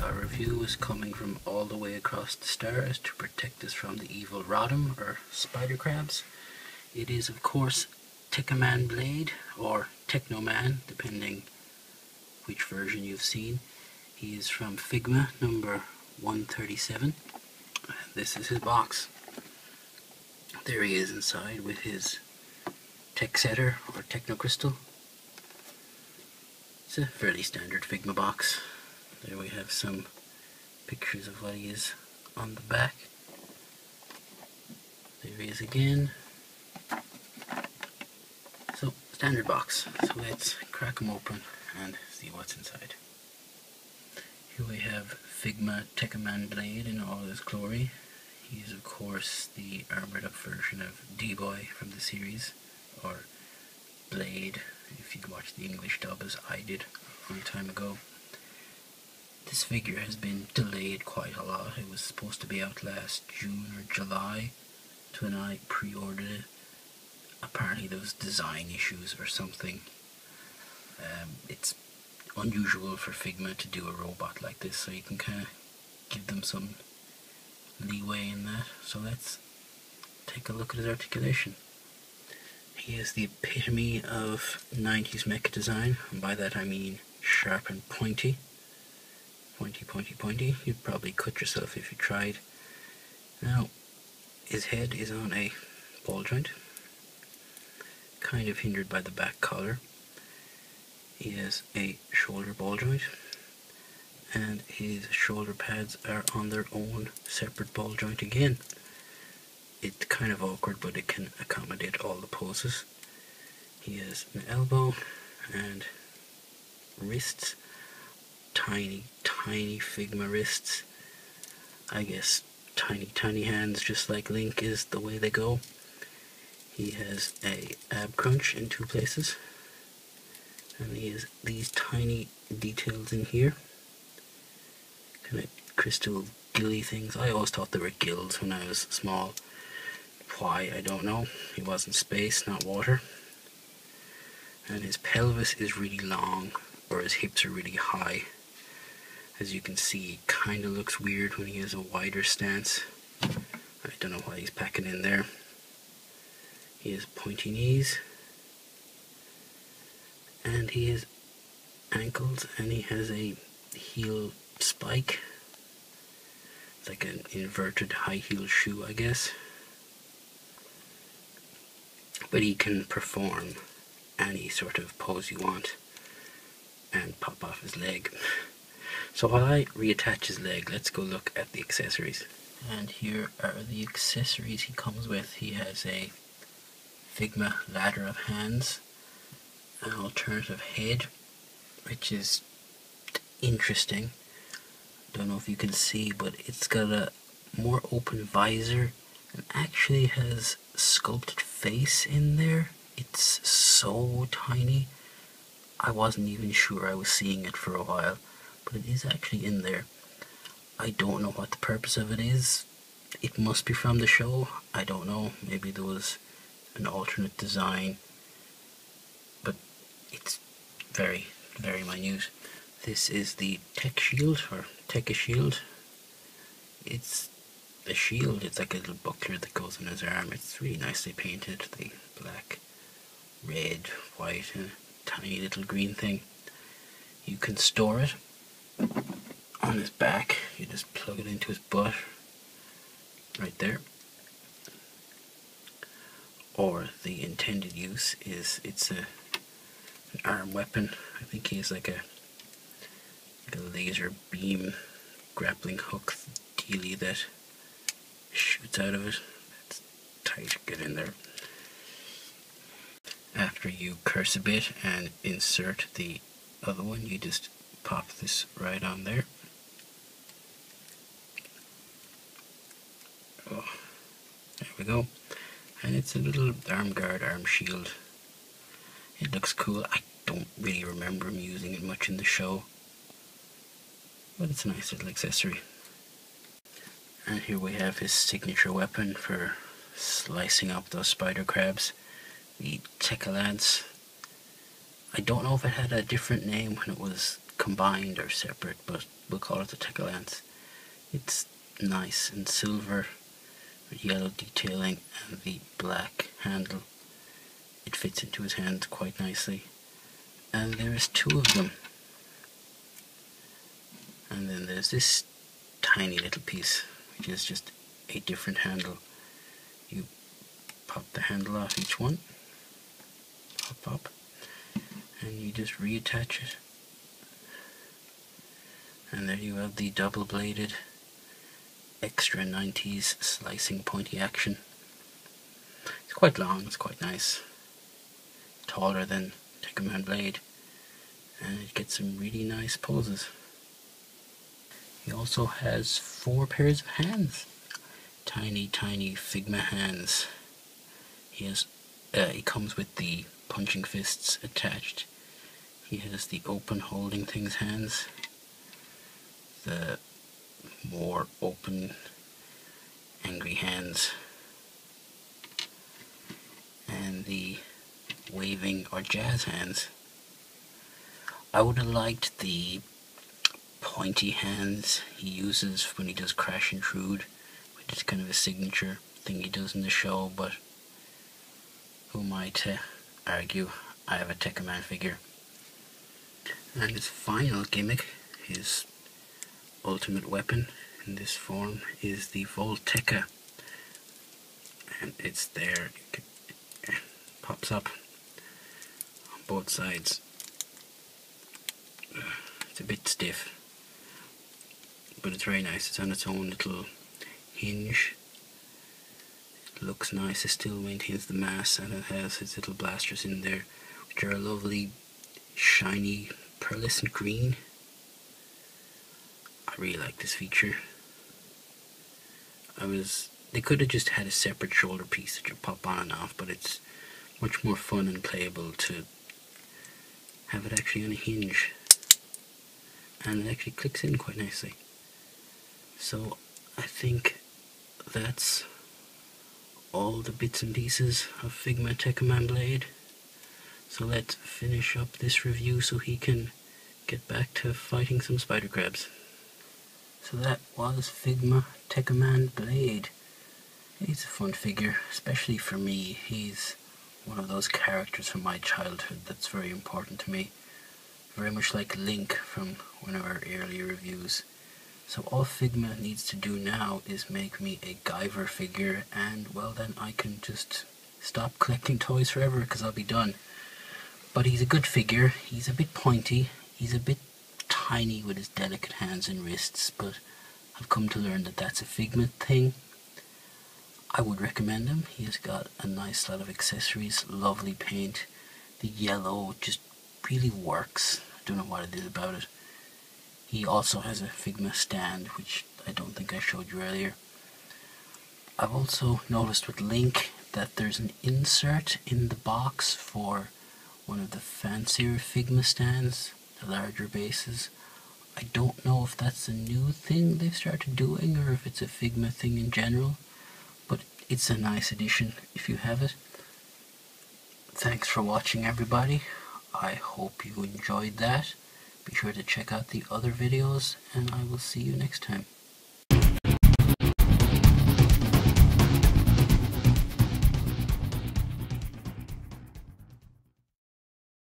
Our review is coming from all the way across the stars to protect us from the evil Rodham, or spider crabs. It is, of course, Tekkaman Blade, or Technoman, depending which version you've seen. He is from Figma number 137. This is his box. There he is inside with his tech setter, or techno crystal. It's a fairly standard Figma box. There we have some pictures of what he is on the back. There he is again. So, standard box. So let's crack him open and see what's inside. Here we have Figma Tekkaman Blade in all his glory. He is, of course, the armoured up version of D-Boy from the series, or Blade, if you'd watch the English dub as I did a long time ago. This figure has been delayed quite a lot. It was supposed to be out last June or July when I pre-ordered it. Apparently there was design issues or something. It's unusual for Figma to do a robot like this, so you can kind of give them some leeway in that. So let's take a look at his articulation. He is the epitome of 90s mecha design, and by that I mean sharp and pointy. Pointy, pointy, pointy. You'd probably cut yourself if you tried. Now, his head is on a ball joint, kind of hindered by the back collar. He has a shoulder ball joint, and his shoulder pads are on their own separate ball joint again. It's kind of awkward, but it can accommodate all the poses. He has an elbow and wrists. Tiny, tiny Figma wrists. I guess tiny hands, just like Link is the way they go. He has a ab crunch in 2 places. And he has these tiny details in here. Kind of crystal gilly things. I always thought they were gills when I was small. Why, I don't know. He was in space, not water. And his pelvis is really long, or his hips are really high. As you can see, it kind of looks weird when he has a wider stance. I don't know why he's packing in there. He has pointy knees. And he has ankles, and he has a heel spike. It's like an inverted high heel shoe, I guess. But he can perform any sort of pose you want and pop off his leg. So while I reattach his leg, let's go look at the accessories. And here are the accessories he comes with. He has a Figma ladder of hands, an alternative head, which is interesting. Don't know if you can see, but it's got a more open visor and actually has sculpted face in there. It's so tiny. I wasn't even sure I was seeing it for a while, but it is actually in there. I don't know what the purpose of it is. It must be from the show. I don't know. Maybe there was an alternate design, but it's very, very minute. This is the Tech Shield, or Tekka Shield. It's a shield. It's like a little buckler that goes on his arm. It's really nicely painted. The black, red, white, and a tiny little green thing. You can store it on his back. You just plug it into his butt, right there. Or the intended use is an arm weapon. I think he has like a laser beam grappling hook dealy that shoots out of it. It's tight, get in there. After you curse a bit and insert the other one, you just pop this right on there. Oh, there we go. And it's a little arm guard, arm shield. It looks cool. I don't really remember him using it much in the show, but it's a nice little accessory. And here we have his signature weapon for slicing up those spider crabs, the Tekka Lance. I don't know if it had a different name when it was combined or separate, but we'll call it the Tekkaman. It's nice and silver with yellow detailing and the black handle. It fits into his hand quite nicely. And there's two of them. And then there's this tiny little piece, which is just a different handle. You pop the handle off each one, pop, and you just reattach it. And there you have the double-bladed extra 90s slicing pointy action. It's quite long, it's quite nice. Taller than Tekkaman blade, and it gets some really nice poses. He also has 4 pairs of hands. Tiny Figma hands. He comes with the punching fists attached. He has the open holding things hands, the more open angry hands, and the waving or jazz hands. I would have liked the pointy hands he uses when he does Crash Intrude, which is kind of a signature thing he does in the show, but who am I to argue? I have a Tekkaman figure. And his final gimmick, his ultimate weapon in this form, is the Voltekka. And it's there, it pops up on both sides. It's a bit stiff, but it's very nice. It's on its own little hinge. It looks nice. It still maintains the mass, and it has its little blasters in there, which are a lovely shiny pearlescent green. I really like this feature. They could have just had a separate shoulder piece that you pop on and off, but it's much more fun and playable to have it actually on a hinge, and it actually clicks in quite nicely. So I think that's all the bits and pieces of Figma Tekkaman blade. So let's finish up this review so he can get back to fighting some spider crabs. So that was Figma Tekkaman blade. He's a fun figure, especially for me. He's one of those characters from my childhood that's very important to me. Very much like Link from one of our earlier reviews. So all Figma needs to do now is make me a Guyver figure, and well, then I can just stop collecting toys forever because I'll be done. But he's a good figure. He's a bit pointy. He's a bit tiny with his delicate hands and wrists, but I've come to learn that that's a Figma thing. I would recommend him. He has got a nice lot of accessories, lovely paint. The yellow just really works. I don't know what it is about it. He also has a Figma stand, which I don't think I showed you earlier. I've also noticed with Link that there's an insert in the box for one of the fancier Figma stands, the larger bases. I don't know if that's a new thing they've started doing or if it's a Figma thing in general, but it's a nice addition if you have it. Thanks for watching, everybody. I hope you enjoyed that. Be sure to check out the other videos, and I will see you next time.